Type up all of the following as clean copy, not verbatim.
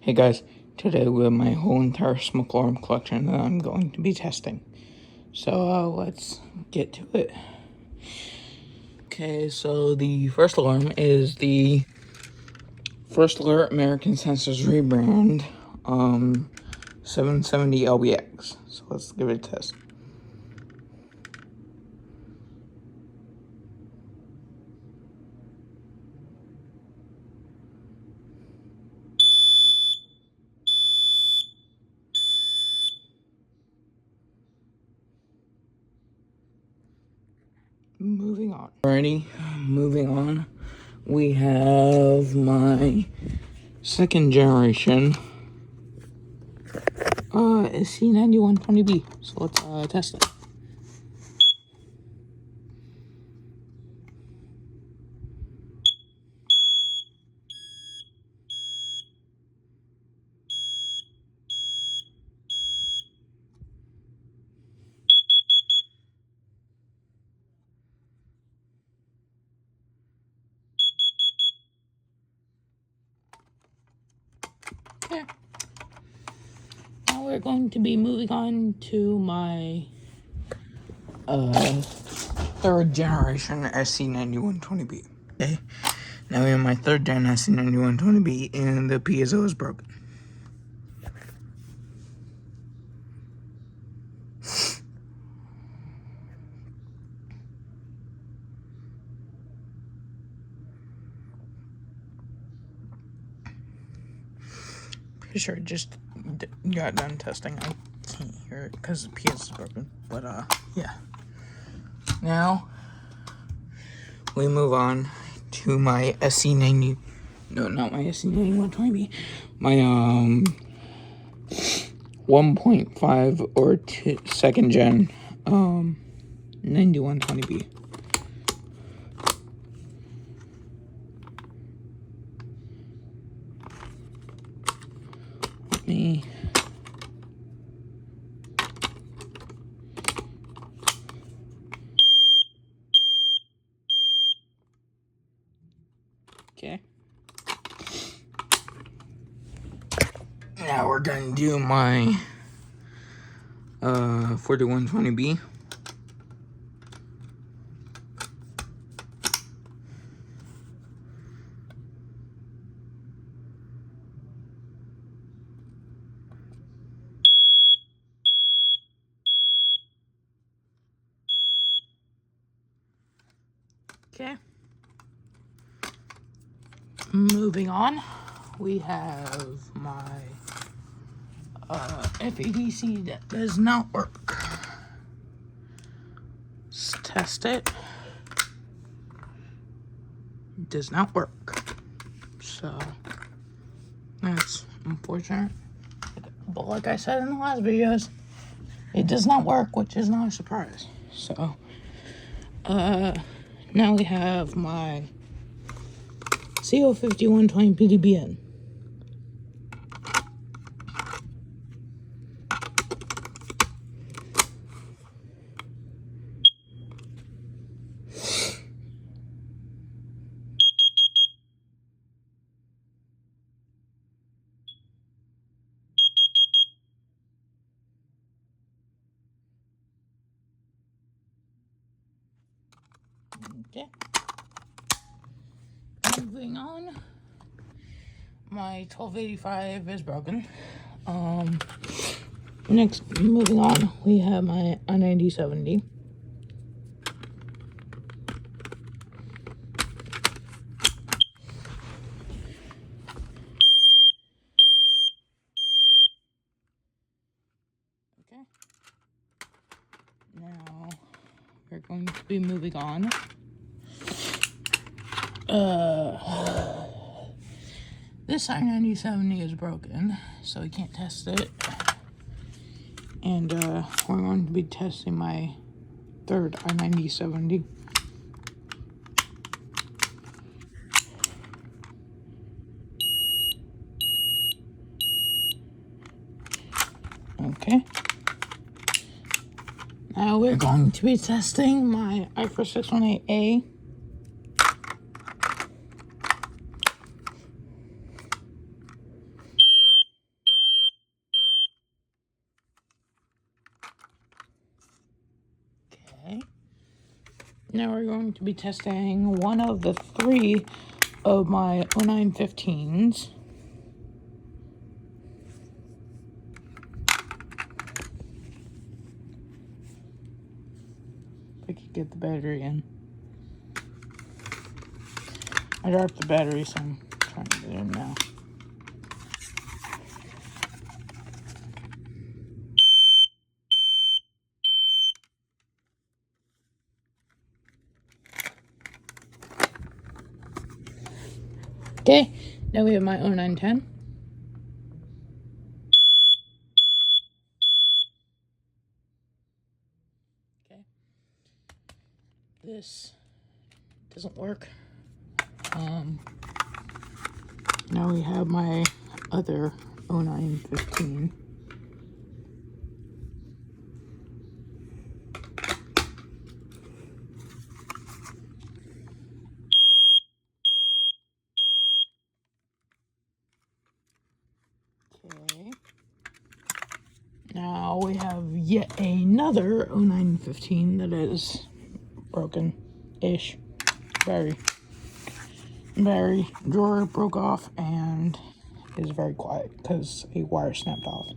Hey guys, today we have my whole entire smoke alarm collection that I'm going to be testing. So let's get to it. Okay, so the first alarm is the First Alert American Sensors rebrand 770 LBX. So let's give it a test. Moving on. Alrighty, moving on. We have my second generation SC9120B. So let's test it. Okay. Now we're going to be moving on to my third generation SC9120B. Okay. Now we have my third gen SC9120B and the piezo is broken. Pretty sure it just got done testing. I can't hear it because the piezo is broken. But yeah. Now we move on to my SC90. No, not my SC9120B. My 1.5 or second gen 9120B. Let me okay. Now we're gonna do my 4120B. Okay. Moving on, we have my FADC that does not work. Let's test it. It does not work. So that's unfortunate. But like I said in the last videos, it does not work, which is not a surprise. So now we have my CO5120 PDBN. Okay. Moving on. My 1285 is broken. Next, moving on, we have my I-9070. Okay. Now, we're going to be moving on. This I-9070 is broken, so we can't test it. And we're going to be testing my third I-9070. Okay. Now we're going to be testing my IFRS 618A. Now we're going to be testing one of the 3 of my 0915s. If I could get the battery in. I dropped the battery, so I'm trying to get it in now. Okay, now we have my 0910. Okay. This doesn't work. Now we have my other 0915. Okay. Now we have yet another 0915 that is broken-ish. Very drawer broke off and is very quiet because a wire snapped off.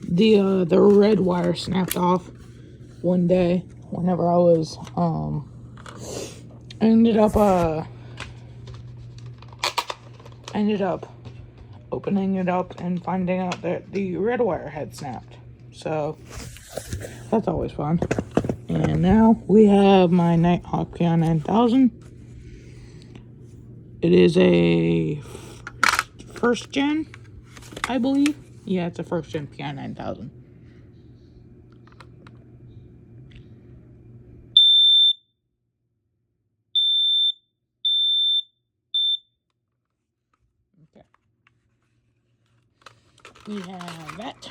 The red wire snapped off one day whenever I was ended up opening it up and finding out that the red wire had snapped. So that's always fun. And now we have my Nighthawk PI9000. It is a first gen, I believe. Yeah, it's a first gen PI9000. Okay. We have that.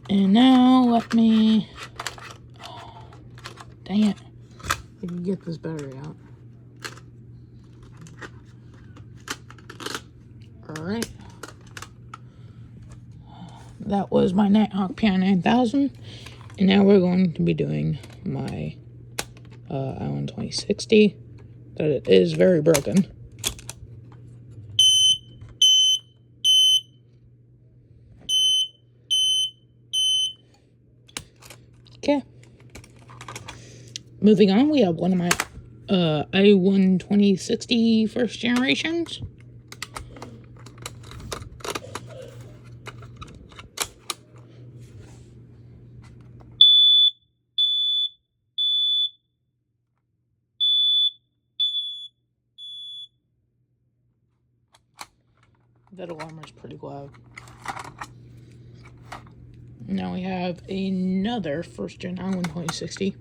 And now let me... Dang it. I can get this battery out. Alright. That was my Nighthawk PI9000. And now we're going to be doing my IWIN 2060. That it is very broken. Okay. Moving on, we have one of my IWIN 2060 first generations. That alarm is pretty loud. Now we have another first gen IWIN 2060.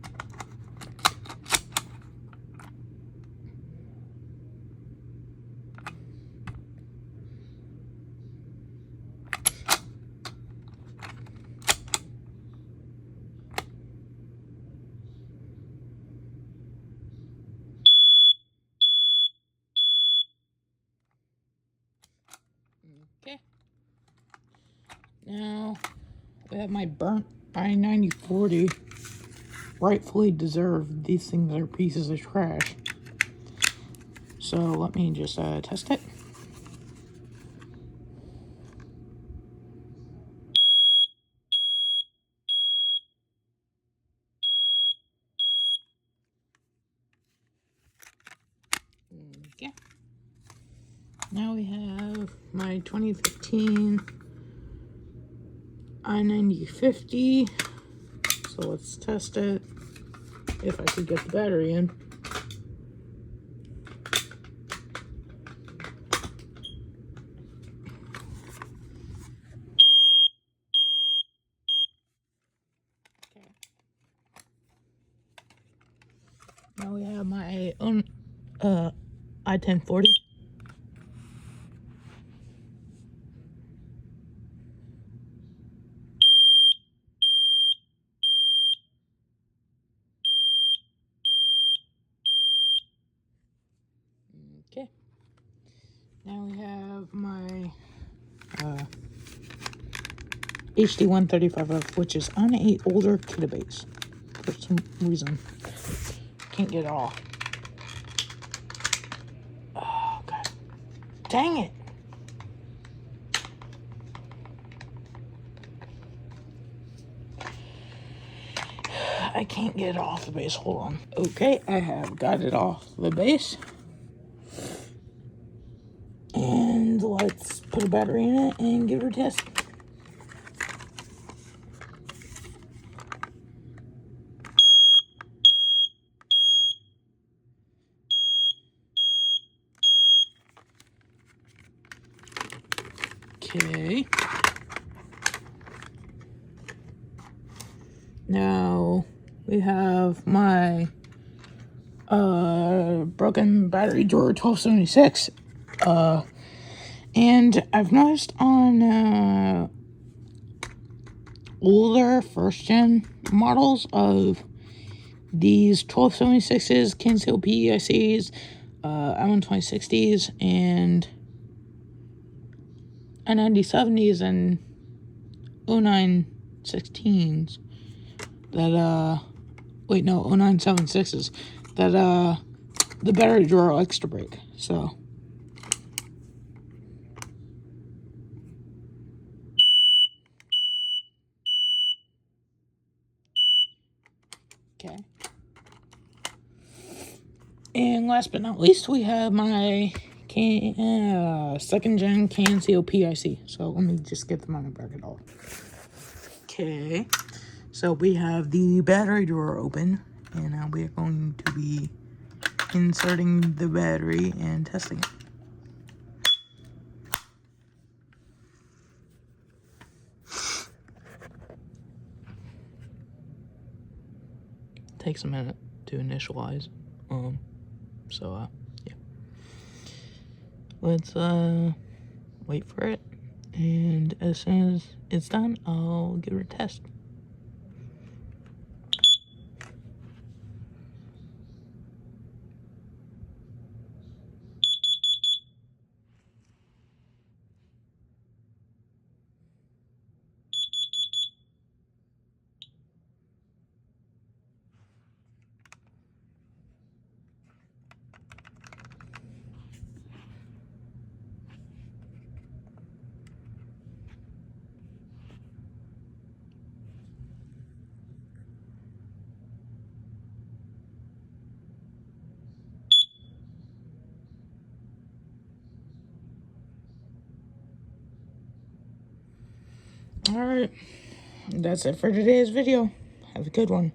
Okay. Now we have my burnt i9040. Rightfully deserved. These things are pieces of trash. So let me just test it. Okay. Now we have my 2015 i9050. So let's test it. If I could get the battery in. Okay. Now we have my own i1040. Okay. Now we have my HD135F, which is on a older Kita base for some reason. Can't get it off. Oh, God. Dang it. I can't get it off the base. Hold on. Okay, I have got it off the base. And let's put a battery in it and give it a test. Okay. Now we have my broken battery drawer 1276. And I've noticed on older first gen models of these 1276s, Canseo PEICs, I-12060s, and I-9070s, and 0916s that, wait, no, 0976s, that, the battery drawer likes to break, so. Okay. And last but not least, we have my second gen Canseo PIC. So let me just get them on the bracket off. Okay. So we have the battery drawer open, and now we are going to be inserting the battery and testing it. Takes a minute to initialize. Yeah. Let's wait for it, and as soon as it's done, I'll give it a test. Alright, that's it for today's video. Have a good one.